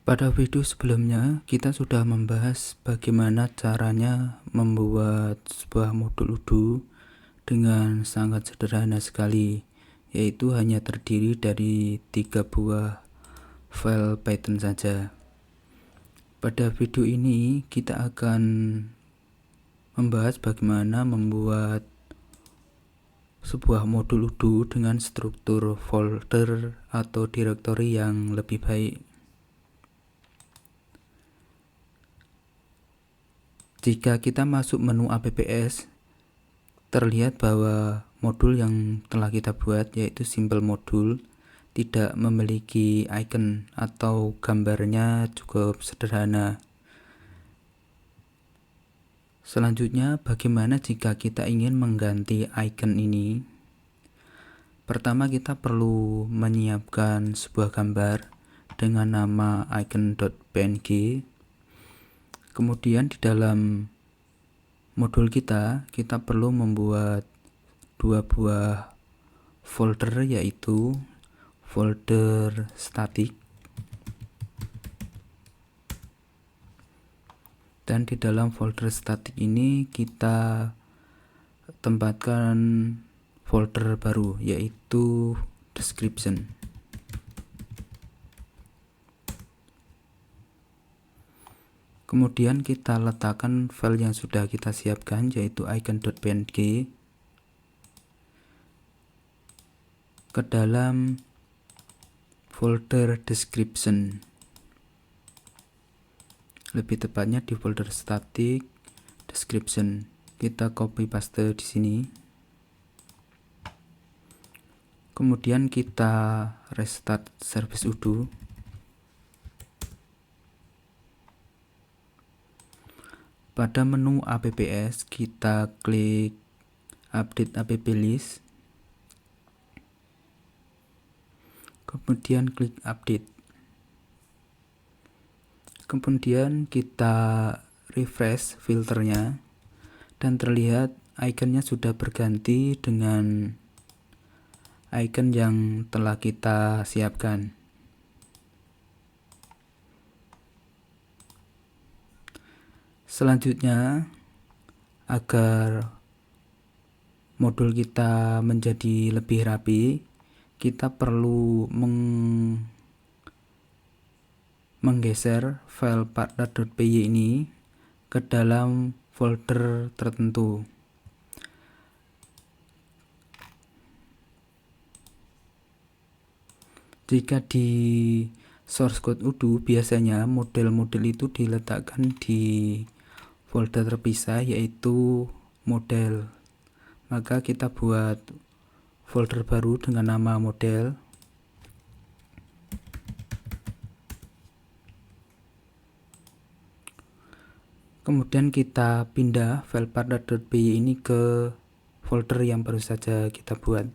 Pada video sebelumnya, kita sudah membahas bagaimana caranya membuat sebuah modul Udo dengan sangat sederhana sekali, yaitu hanya terdiri dari 3 buah file Python saja. Pada video ini, kita akan membahas bagaimana membuat sebuah modul Udo dengan struktur folder atau directory yang lebih baik. Jika kita masuk menu apps, terlihat bahwa modul yang telah kita buat, yaitu simple modul, tidak memiliki icon atau gambarnya cukup sederhana. Selanjutnya, bagaimana jika kita ingin mengganti icon ini? Pertama, kita perlu menyiapkan sebuah gambar dengan nama icon.png. Kemudian di dalam modul kita perlu membuat 2 buah folder, yaitu folder static dan di dalam folder static ini kita tempatkan folder baru, yaitu description. Kemudian kita letakkan file yang sudah kita siapkan, yaitu icon.png, ke dalam folder description. Lebih tepatnya di folder static description. Kita copy paste di sini. Kemudian kita restart service Udo. Pada menu apps, kita klik update app list, kemudian klik update. Kemudian kita refresh filternya dan terlihat ikonnya sudah berganti dengan icon yang telah kita siapkan. Selanjutnya, agar modul kita menjadi lebih rapi, kita perlu menggeser file partner.py ini ke dalam folder tertentu. Jika di source code Udo, biasanya model-model itu diletakkan di folder terpisah, yaitu model. Maka kita buat folder baru dengan nama model. Kemudian kita pindah file partner.py ini ke folder yang baru saja kita buat.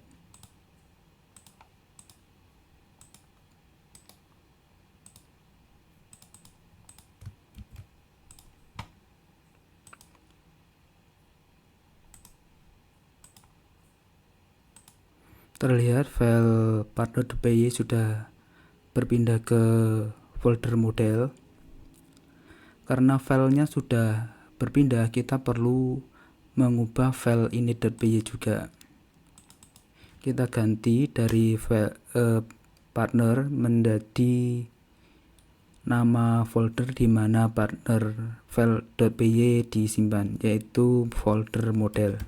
Terlihat file partner.py sudah berpindah ke folder model. Karena filenya sudah berpindah, kita perlu mengubah file init.py juga. Kita ganti dari file partner menjadi nama folder di mana partner file.py disimpan, yaitu folder model.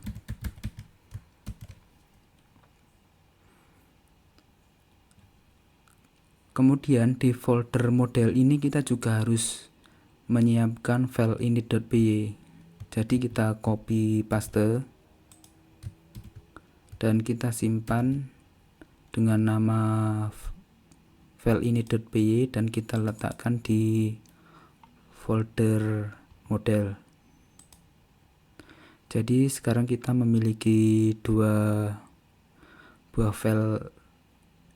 Kemudian di folder model ini kita juga harus menyiapkan file init.py. Jadi kita copy paste dan kita simpan dengan nama file init.py dan kita letakkan di folder model. Jadi sekarang kita memiliki 2 buah file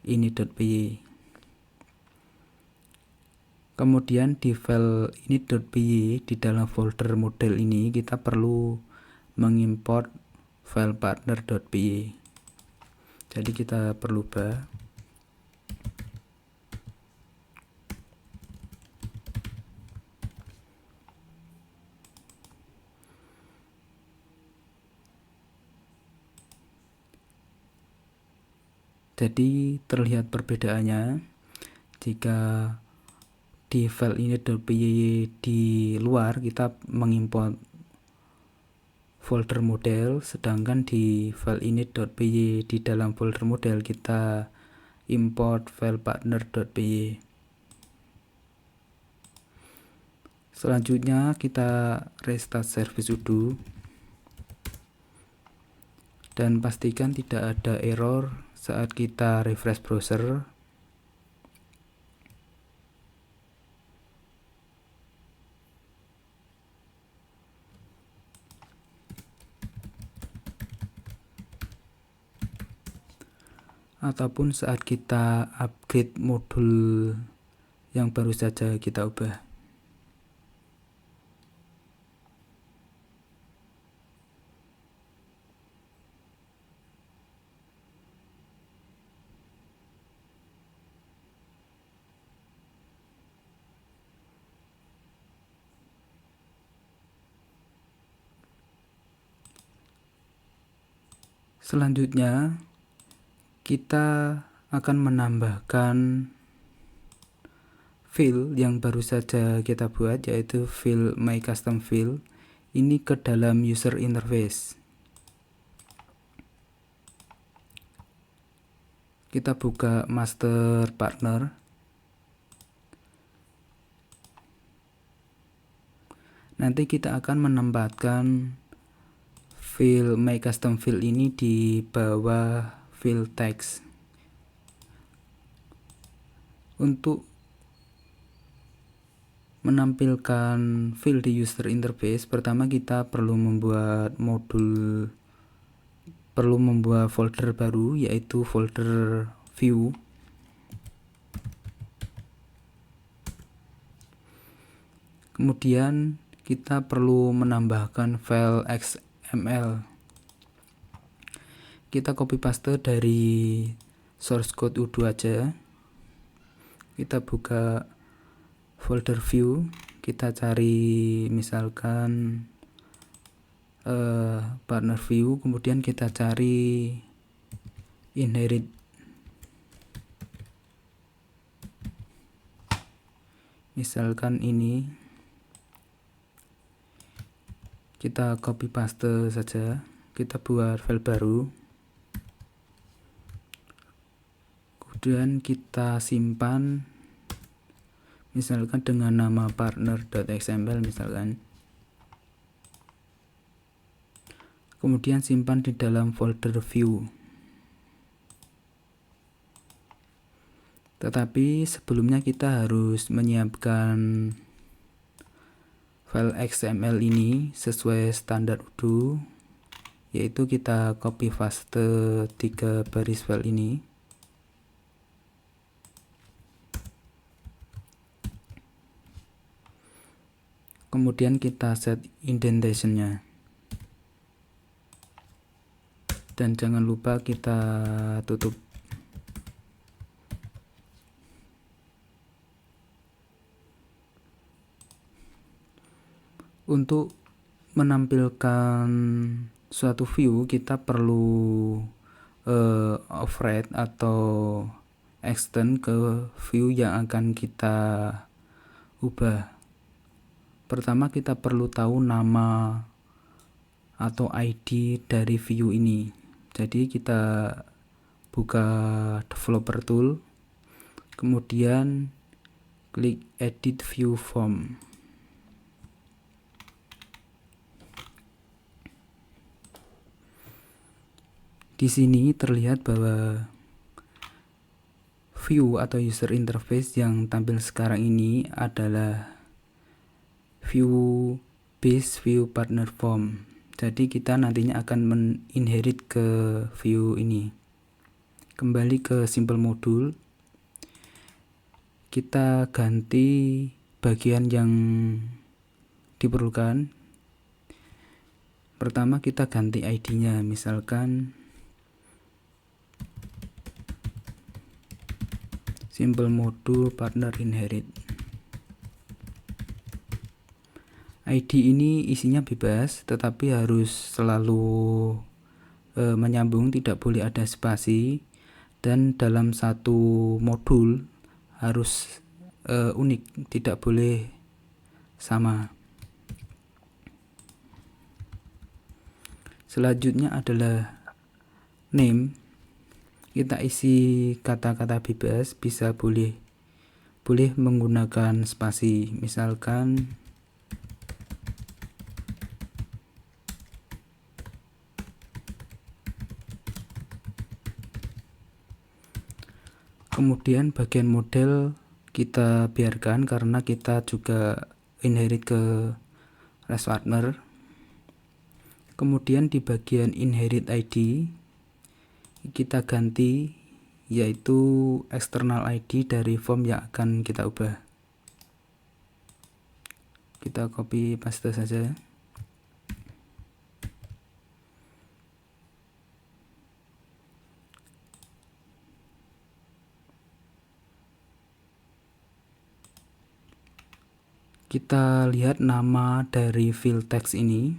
init.py. Kemudian di file init.py di dalam folder model ini kita perlu mengimport file partner.py. Jadi kita perlu ubah Jadi terlihat perbedaannya jika di file init.py di luar kita mengimport folder model, sedangkan di file init.py di dalam folder model kita import file partner.py. Selanjutnya kita restart service udo dan pastikan tidak ada error saat kita refresh browser. Ataupun saat kita upgrade modul yang baru saja kita ubah. Selanjutnya kita akan menambahkan fill yang baru saja kita buat, yaitu fill my custom fill ini ke dalam user interface. Kita buka master partner. Nanti kita akan menempatkan fill my custom fill ini di bawah fill text. Untuk menampilkan fill di user interface, pertama kita perlu membuat folder baru, yaitu folder view. Kemudian kita perlu menambahkan file XML. Kita copy paste dari source code udo aja. Kita buka folder view, kita cari misalkan partner view, kemudian kita cari inherit. Misalkan ini, kita copy paste saja, kita buat file baru, kemudian kita simpan misalkan dengan nama partner.xml misalkan, kemudian simpan di dalam folder view. Tetapi sebelumnya kita harus menyiapkan file XML ini sesuai standar udo, yaitu kita copy paste 3 baris file ini. Kemudian kita set indentation-nya. Dan jangan lupa kita tutup. Untuk menampilkan suatu view, kita perlu override atau extend ke view yang akan kita ubah. Pertama kita perlu tahu nama atau ID dari view ini. Jadi kita buka developer tool, kemudian klik edit view form. Di sini terlihat bahwa view atau user interface yang tampil sekarang ini adalah view base view partner form. Jadi kita nantinya akan menginherit ke view ini. Kembali ke simple module, kita ganti bagian yang diperlukan. Pertama kita ganti ID-nya, misalkan simple module partner inherit. ID ini isinya bebas, tetapi harus selalu menyambung, tidak boleh ada spasi, dan dalam satu modul harus unik, tidak boleh sama. Selanjutnya adalah name. Kita isi kata-kata bebas, bisa boleh menggunakan spasi, misalkan kemudian bagian model kita biarkan karena kita juga inherit ke REST partner. Kemudian di bagian inherit ID kita ganti, yaitu external ID dari form yang akan kita ubah. Kita copy paste saja. Kita lihat nama dari field text ini.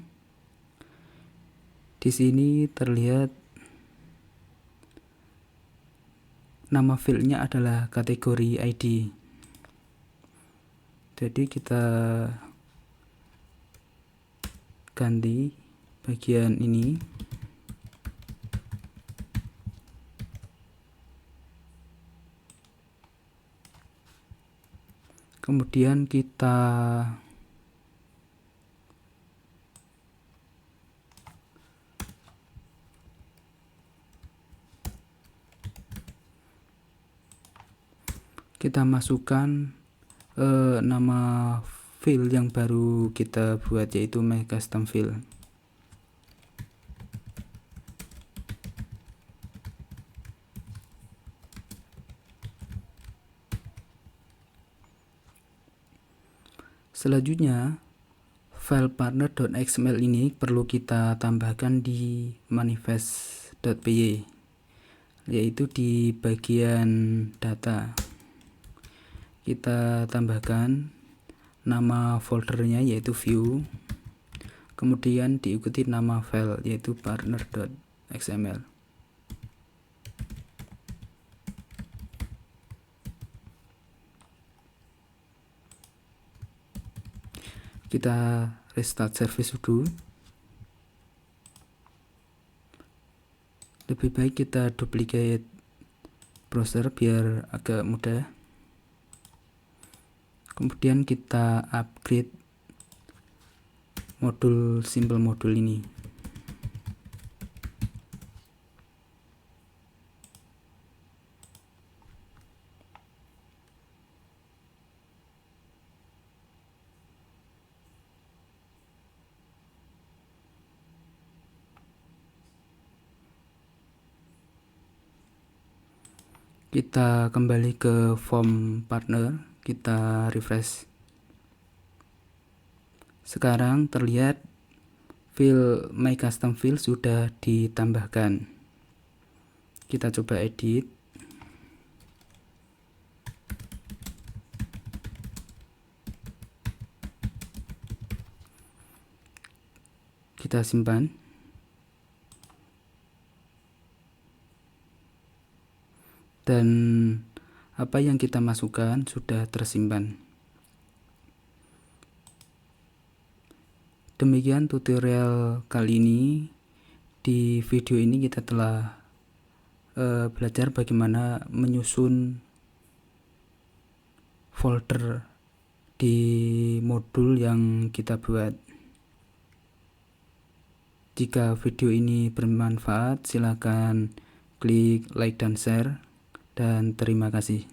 Di sini terlihat nama fieldnya adalah kategori ID. Jadi kita ganti bagian ini. Kemudian kita masukkan nama field yang baru kita buat, yaitu my custom field. Selanjutnya, file partner.xml ini perlu kita tambahkan di manifest.py, yaitu di bagian data. Kita tambahkan nama foldernya, yaitu view, kemudian diikuti nama file, yaitu partner.xml. Kita restart service dulu. Lebih baik kita duplicate browser biar agak mudah. Kemudian kita upgrade modul simple modul ini. Kita kembali ke form partner, kita refresh. Sekarang terlihat field my custom field sudah ditambahkan. Kita coba edit. Kita simpan. Dan apa yang kita masukkan sudah tersimpan. Demikian tutorial kali ini. Di video ini kita telah belajar bagaimana menyusun folder di modul yang kita buat. Jika video ini bermanfaat, silakan klik like dan share. Dan terima kasih.